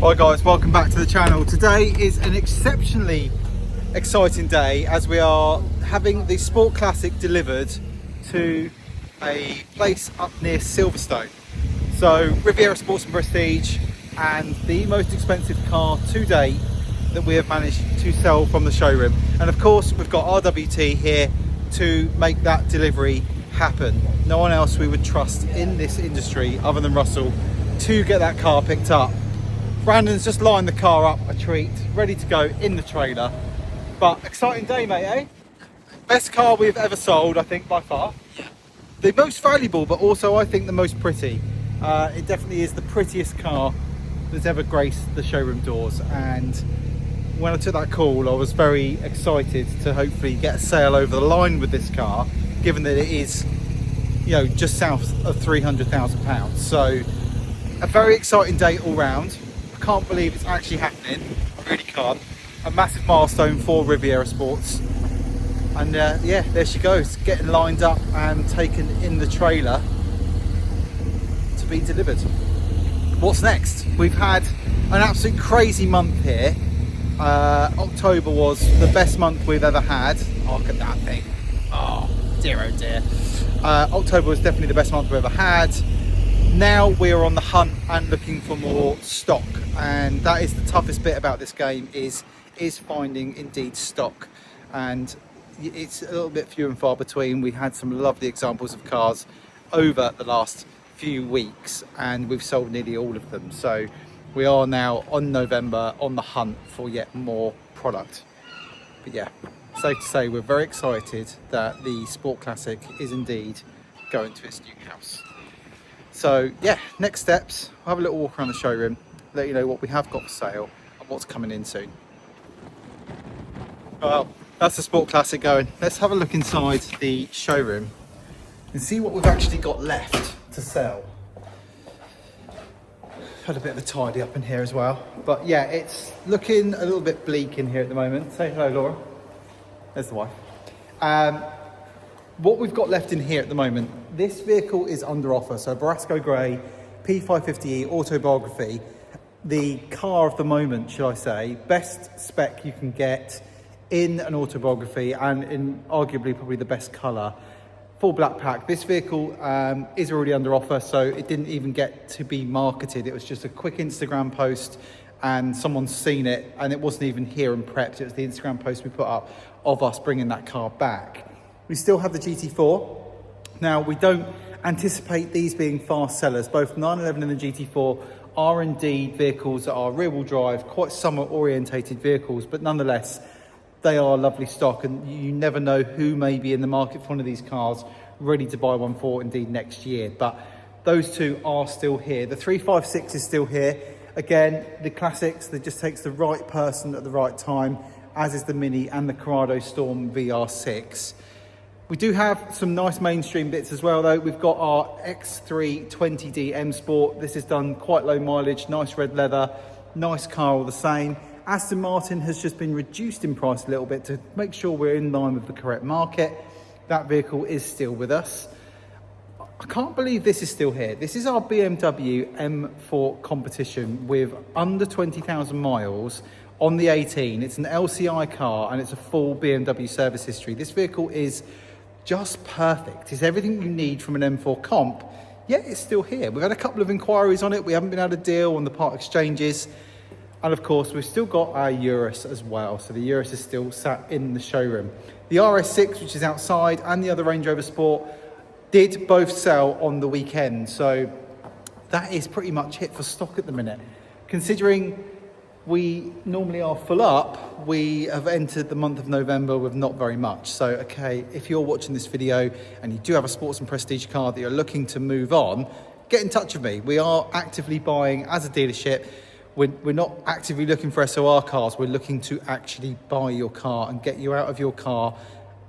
Hi guys, welcome back to the channel. Today is an exceptionally exciting day as we are having the Sport Classic delivered to a place up near Silverstone. So Riviera Sports and Prestige, and the most expensive car to date that we have managed to sell from the showroom. And of course we've got RWT here to make that delivery happen. No one else we would trust in this industry other than Russell to get that car picked up. Brandon's just lined the car up a treat, ready to go in the trailer. But exciting day, mate, eh? Best car we've ever sold, I think, by far. The most valuable, but also I think the most pretty. It definitely is the prettiest car that's ever graced the showroom doors. And when I took that call, I was very excited to hopefully get a sale over the line with this car, given that it is, you know, just south of £300,000. So a very exciting day all round. I can't believe it's actually happening. I really can't. A massive milestone for Riviera Sports. And yeah, there she goes, getting lined up and taken in the trailer to be delivered. What's next? We've had an absolute crazy month here. October was the best month we've ever had. Oh, look at that thing. Oh dear, oh dear. October was definitely the best month we've ever had. Now we're on the hunt and looking for more stock, and that is the toughest bit about this game is finding indeed stock, and it's a little bit few and far between. We had some lovely examples of cars over the last few weeks and we've sold nearly all of them, so we are now on November on the hunt for yet more product. But yeah, safe to say we're very excited that the Sport Classic is indeed going to its new house. So yeah, next steps, we'll have a little walk around the showroom, let you know what we have got for sale and what's coming in soon. Well, that's the Sport Classic going. Let's have a look inside the showroom and see what we've actually got left to sell. Had a bit of a tidy up in here as well. But yeah, it's looking a little bit bleak in here at the moment. Say hello, Laura. There's the wife. What we've got left in here at the moment, this vehicle is under offer. So Barasco Grey, P550e autobiography, the car of the moment, shall I say, best spec you can get in an autobiography and in arguably probably the best colour. Full black pack. This vehicle is already under offer, so it didn't even get to be marketed. It was just a quick Instagram post and someone's seen it, and it wasn't even here and prepped. It was the Instagram post we put up of us bringing that car back. We still have the GT4. Now, we don't anticipate these being fast sellers. Both 911 and the GT4 are indeed vehicles that are rear-wheel drive, quite summer-orientated vehicles, but nonetheless, they are lovely stock, and you never know who may be in the market for one of these cars, ready to buy one for indeed next year. But those two are still here. The 356 is still here. Again, the classics, that just takes the right person at the right time, as is the Mini and the Corrado Storm VR6. We do have some nice mainstream bits as well though. We've got our X320D M Sport. This is done quite low mileage, nice red leather, nice car all the same. Aston Martin has just been reduced in price a little bit to make sure we're in line with the correct market. That vehicle is still with us. I can't believe this is still here. This is our BMW M4 competition with under 20,000 miles on the 18. It's an LCI car and it's a full BMW service history. This vehicle is just perfect. It's everything you need from an M4 comp, yet it's still here. We've had a couple of inquiries on it. We haven't been able to deal on the part exchanges. And of course, we've still got our Urus as well. So the Urus is still sat in the showroom. The RS6, which is outside, and the other Range Rover Sport did both sell on the weekend. So that is pretty much it for stock at the minute. Considering we normally are full up, we have entered the month of November with not very much. So, okay, if you're watching this video and you do have a sports and prestige car that you're looking to move on, get in touch with me. We are actively buying as a dealership. We're not actively looking for SOR cars. We're looking to actually buy your car and get you out of your car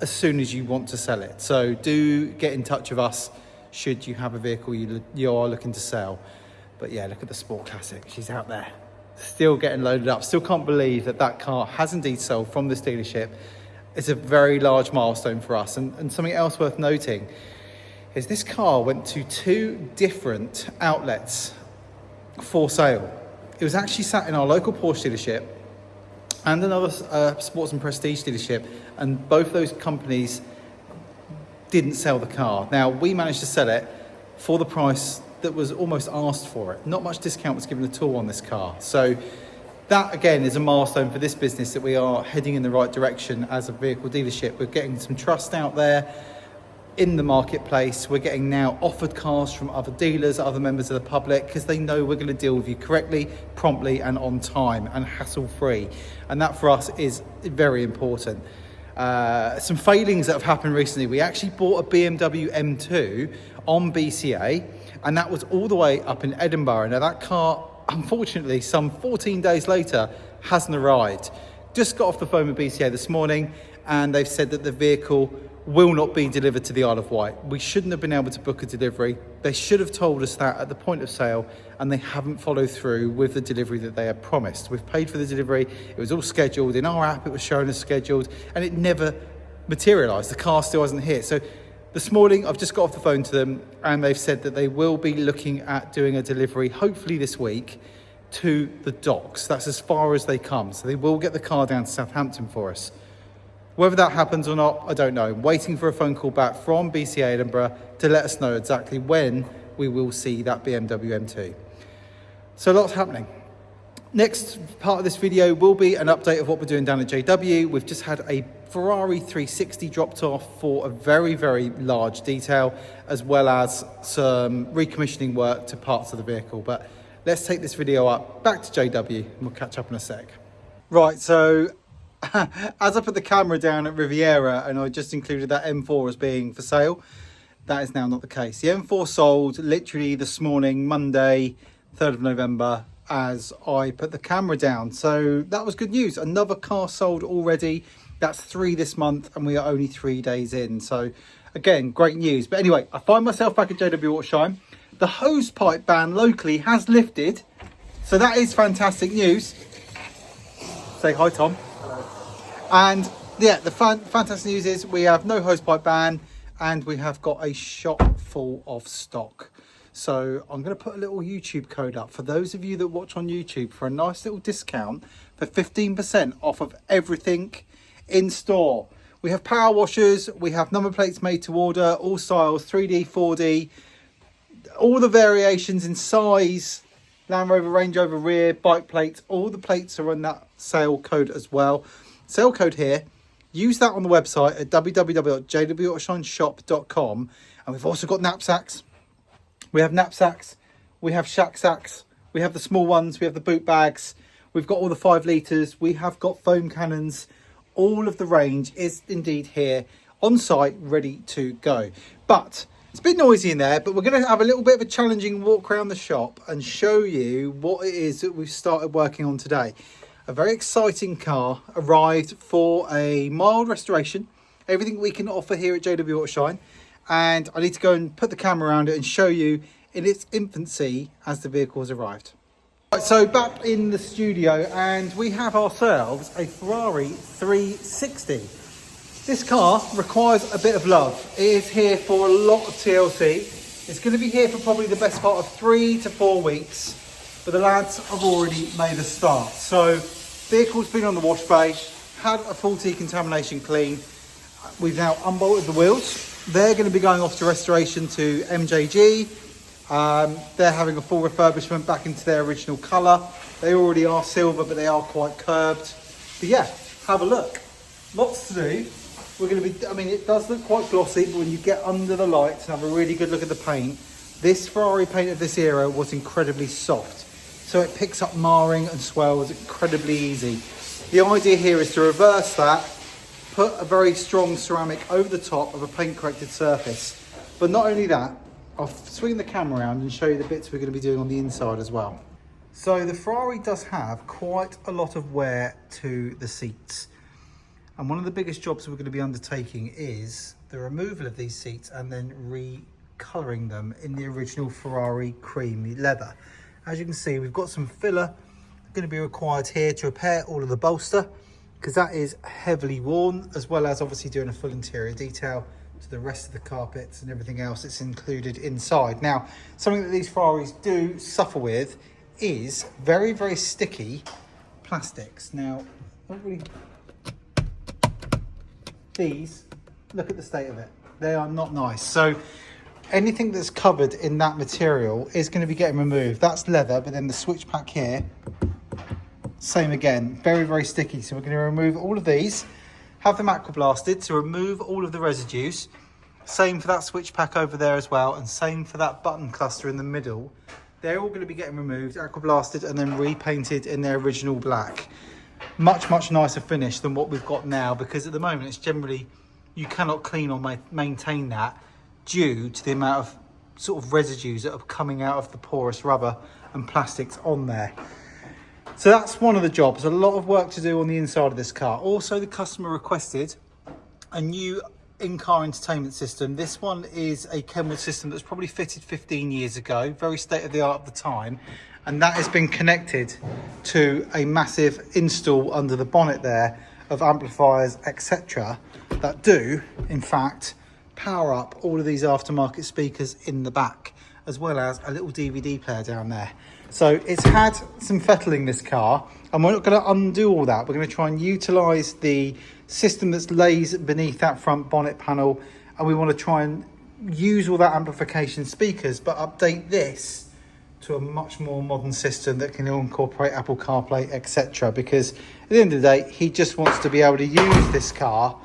as soon as you want to sell it. So do get in touch with us should you have a vehicle you are looking to sell. But yeah, look at the Sport Classic. She's out there, still getting loaded up. Still can't believe that that car has indeed sold from this dealership. It's a very large milestone for us. And something else worth noting is this car went to 2 different outlets for sale. It was actually sat in our local Porsche dealership and another sports and prestige dealership, and both those companies didn't sell the car. Now, we managed to sell it for the price that was almost asked for it. Not much discount was given at all on this car. So that, again, is a milestone for this business, that we are heading in the right direction as a vehicle dealership. We're getting some trust out there in the marketplace. We're getting now offered cars from other dealers, other members of the public, because they know we're going to deal with you correctly, promptly and on time and hassle free. And that for us is very important. Some failings that have happened recently. We actually bought a BMW M2 on BCA, and that was all the way up in Edinburgh. Now that car, unfortunately, some 14 days later, hasn't arrived. Just got off the phone with BCA this morning, and they've said that the vehicle will not be delivered to the Isle of Wight. We shouldn't have been able to book a delivery. They should have told us that at the point of sale, and they haven't followed through with the delivery that they had promised. We've paid for the delivery. It was all scheduled. In our app, it was showing as scheduled, and it never materialised. The car still hasn't hit. So this morning, I've just got off the phone to them, and they've said that they will be looking at doing a delivery, hopefully this week, to the docks. That's as far as they come. So they will get the car down to Southampton for us. Whether that happens or not, I don't know. I'm waiting for a phone call back from BCA Edinburgh to let us know exactly when we will see that BMW M2. So lots happening. Next part of this video will be an update of what we're doing down at JW. We've just had a Ferrari 360 dropped off for a very, very large detail, as well as some recommissioning work to parts of the vehicle. But let's take this video up, back to JW, and we'll catch up in a sec. Right, so as I put the camera down at Riviera and I just included that M4 as being for sale, that is now not the case. The M4 sold literally this morning, Monday, 3rd of November, as I put the camera down. So that was good news. Another car sold already. That's 3 this month, and we are only 3 days in. So again, great news. But anyway, I find myself back at JW Autoshine. The hose pipe ban locally has lifted. So that is fantastic news. Say hi, Tom. And yeah, the fantastic news is we have no hosepipe ban, and we have got a shop full of stock. So I'm going to put a little YouTube code up for those of you that watch on YouTube for a nice little discount for 15% off of everything in store. We have power washers, we have number plates made to order, all styles, 3D, 4D, all the variations in size, Land Rover, Range Rover rear, bike plates, all the plates are on that sale code as well. Sale code here, use that on the website at www.jwautoshine.com. And we've also got knapsacks. We have knapsacks, we have shack sacks, we have the small ones, we have the boot bags, we've got all the 5 litres, we have got foam cannons. All of the range is indeed here on site, ready to go. But it's a bit noisy in there, but we're going to have a little bit of a challenging walk around the shop and show you what it is that we've started working on today. A very exciting car arrived for a mild restoration. Everything we can offer here at JW Autoshine. And I need to go and put the camera around it and show you in its infancy as the vehicle has arrived. Right, so back in the studio, and we have ourselves a Ferrari 360. This car requires a bit of love. It is here for a lot of TLC. It's going to be here for probably the best part of 3 to 4 weeks. But the lads have already made a start. So vehicle's been on the wash bay, had a full decontamination clean. We've now unbolted the wheels. They're going to be going off to restoration to MJG. They're having a full refurbishment back into their original colour. They already are silver, but they are quite curved. But yeah, have a look. Lots to do. We're going to be, I mean, it does look quite glossy, but when you get under the lights and have a really good look at the paint, this Ferrari paint of this era was incredibly soft. So it picks up marring and swells incredibly easy. The idea here is to reverse that, put a very strong ceramic over the top of a paint corrected surface. But not only that, I'll swing the camera around and show you the bits we're going to be doing on the inside as well. So the Ferrari does have quite a lot of wear to the seats. And one of the biggest jobs we're going to be undertaking is the removal of these seats and then recolouring them in the original Ferrari creamy leather. As you can see, we've got some filler going to be required here to repair all of the bolster, because that is heavily worn, as well as obviously doing a full interior detail to the rest of the carpets and everything else that's included inside. Now, something that these Ferraris do suffer with is very, very sticky plastics. Now, not really... These, look at the state of it. They are not nice. So anything that's covered in that material is going to be getting removed. That's leather, but then the switch pack here, same again, very, very sticky. So we're going to remove all of these, have them aqua blasted to remove all of the residues. Same for that switch pack over there as well, and same for that button cluster in the middle. They're all going to be getting removed, aqua blasted, and then repainted in their original black. Much, much nicer finish than what we've got now, because at the moment it's generally, you cannot clean or maintain that due to the amount of sort of residues that are coming out of the porous rubber and plastics on there. So that's one of the jobs. A lot of work to do on the inside of this car. Also, the customer requested a new in-car entertainment system. This one is a Kenwood system that's probably fitted 15 years ago, very state-of-the-art at the time, and that has been connected to a massive install under the bonnet there of amplifiers, etc., that do, in fact, power up all of these aftermarket speakers in the back, as well as a little DVD player down there. So it's had some fettling, this car, and we're not going to undo all that. We're going to try and utilise the system that lays beneath that front bonnet panel, and we want to try and use all that amplification speakers, but update this to a much more modern system that can incorporate Apple CarPlay, etc. Because at the end of the day, he just wants to be able to use this car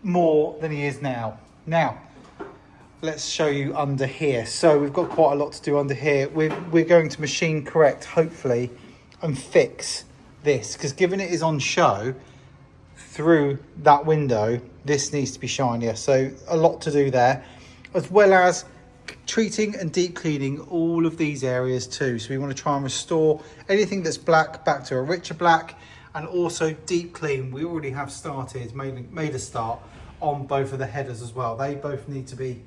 more than he is now. Now, let's show you under here. So we've got quite a lot to do under here. We're going to machine correct, hopefully, and fix this, because given it is on show through that window, this needs to be shinier. So a lot to do there, as well as treating and deep cleaning all of these areas too. So we want to try and restore anything that's black back to a richer black, and also deep clean. We already have started, made a start on both of the headers as well. They both need to be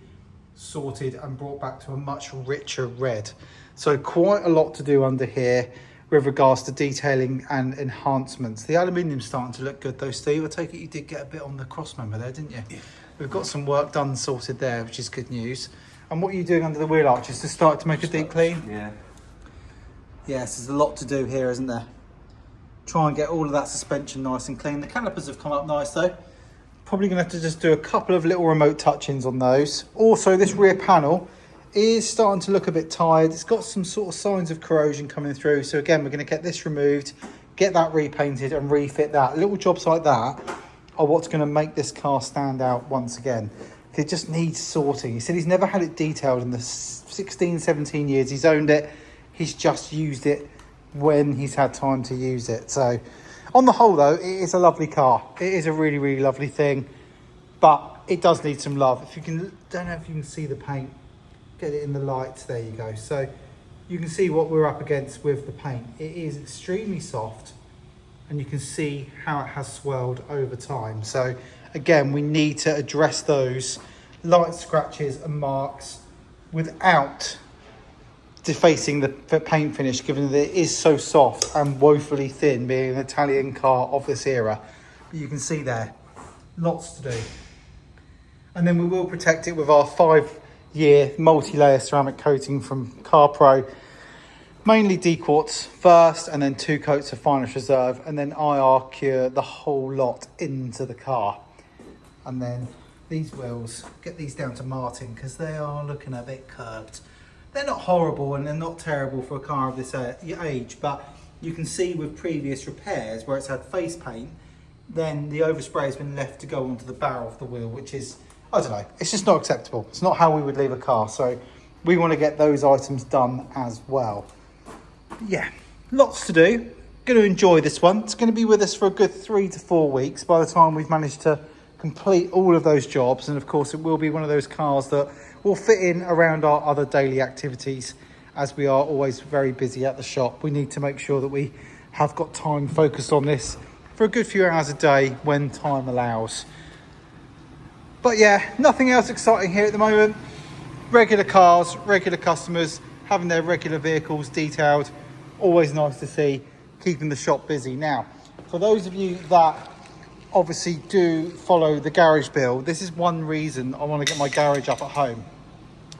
sorted and brought back to a much richer red. So quite a lot to do under here with regards to detailing and enhancements. The aluminium's starting to look good though, Steve. I take it you did get a bit on the cross member there, didn't you? Yeah. We've got some work done sorted there, which is good news. And what are you doing under the wheel arches to start to make a deep clean? Yeah. Yes, there's a lot to do here, isn't there? Try and get all of that suspension nice and clean. The calipers have come up nice though. Probably going to have to just do a couple of little remote touch-ins on those. Also, this rear panel is starting to look a bit tired. It's got some sort of signs of corrosion coming through. So again, we're going to get this removed, get that repainted and refit that. Little jobs like that are what's going to make this car stand out once again. It just needs sorting. He said he's never had it detailed in the 16, 17 years he's owned it. He's just used it when he's had time to use it. So on the whole though, it is a lovely car. It is a really, really lovely thing, but it does need some love. If you can, don't know if you can see the paint, get it in the lights, there you go. So you can see what we're up against with the paint. It is extremely soft, and you can see how it has swelled over time. So again, we need to address those light scratches and marks without defacing the paint finish, given that it is so soft and woefully thin, being an Italian car of this era. But you can see there, lots to do. And then we will protect it with our 5-year multi-layer ceramic coating from CarPro. Mainly D-quartz first, and then 2 coats of Finest Reserve, and then IR Cure the whole lot into the car. And then these wheels, get these down to Martin, because they are looking a bit curved. They're not horrible and they're not terrible for a car of this age, but you can see with previous repairs where it's had face paint, then the overspray has been left to go onto the barrel of the wheel, which is, I don't know, it's just not acceptable. It's not how we would leave a car, so we want to get those items done as well. Yeah, lots to do. Going to enjoy this one. It's going to be with us for a good 3 to 4 weeks by the time we've managed to complete all of those jobs. And of course, it will be one of those cars that will fit in around our other daily activities, as we are always very busy at the shop. We need to make sure that we have got time focused on this for a good few hours a day when time allows. But yeah, nothing else exciting here at the moment. Regular cars, regular customers, having their regular vehicles detailed. Always nice to see, keeping the shop busy. Now, for those of you that obviously do follow the garage build, this is one reason I want to get my garage up at home.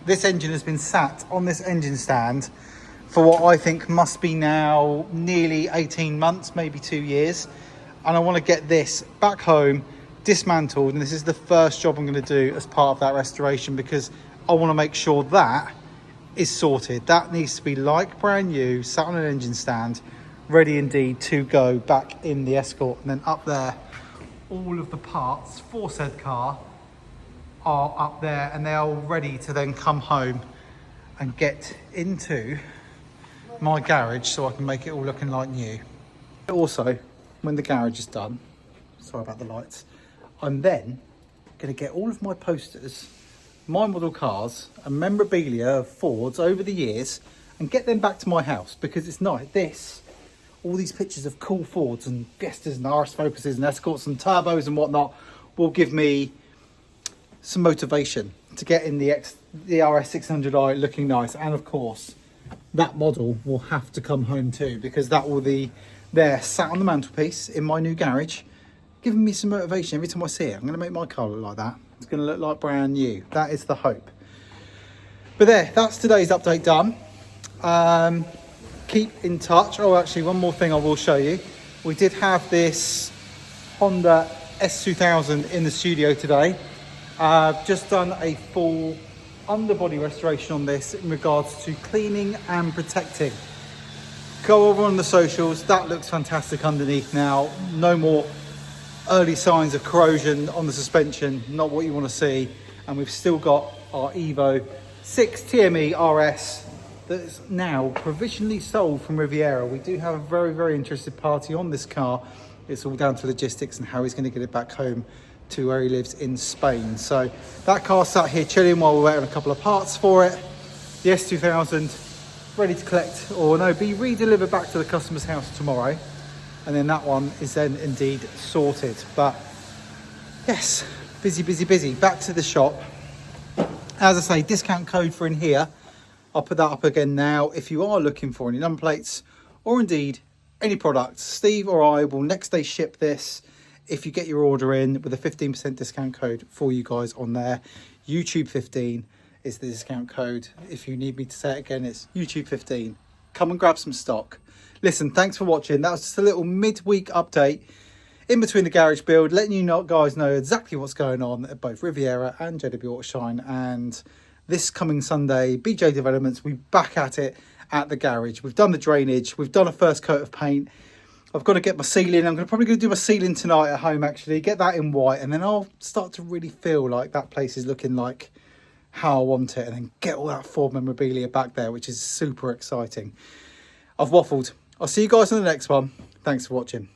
This engine has been sat on this engine stand for what I think must be now nearly 18 months, maybe 2 years. And I want to get this back home, dismantled. And this is the first job I'm going to do as part of that restoration, because I want to make sure that is sorted. That needs to be like brand new, sat on an engine stand, ready indeed to go back in the Escort. And then up there, all of the parts for said car are up there, and they are ready to then come home and get into my garage so I can make it all looking like new. Also, when the garage is done, sorry about the lights, I'm then going to get all of my posters, my model cars and memorabilia of Fords over the years and get them back to my house, because it's nice. All these pictures of cool Fords and Fiestas and RS Focuses and Escorts and turbos and whatnot will give me some motivation to get in the RS 600i looking nice. And of course, that model will have to come home too, because that will be there sat on the mantelpiece in my new garage, giving me some motivation every time I see it. I'm going to make my car look like that. It's going to look like brand new. That is the hope. But there, that's today's update done. Keep in touch. Oh, actually, one more thing I will show you. We did have this Honda S2000 in the studio today. I've just done a full underbody restoration on this in regards to cleaning and protecting. Go over on the socials. That looks fantastic underneath now. No more early signs of corrosion on the suspension. Not what you want to see. And we've still got our Evo 6 TME RS that's now provisionally sold from Riviera. We do have a very, very interested party on this car. It's all down to logistics and how he's going to get it back home to where he lives in Spain. So that car sat here chilling while we're waiting a couple of parts for it. The S2000 ready to collect, or no, be re-delivered back to the customer's house tomorrow. And then that one is then indeed sorted. But yes, busy. Back to the shop. As I say, discount code for in here. I'll put that up again now. If you are looking for any number plates or indeed any products, Steve or I will next day ship this if you get your order in with a 15% discount code for you guys on there. YouTube 15 is the discount code. If you need me to say it again, it's YouTube 15. Come and grab some stock. Listen, thanks for watching. That was just a little midweek update in between the garage build, letting you guys know exactly what's going on at both Riviera and JW Autoshine. And this coming Sunday, BJ Developments, we're back at it at the garage. We've done the drainage. We've done a first coat of paint. I've got to get my ceiling. I'm probably going to do my ceiling tonight at home, actually. Get that in white. And then I'll start to really feel like that place is looking like how I want it. And then get all that Ford memorabilia back there, which is super exciting. I've waffled. I'll see you guys in the next one. Thanks for watching.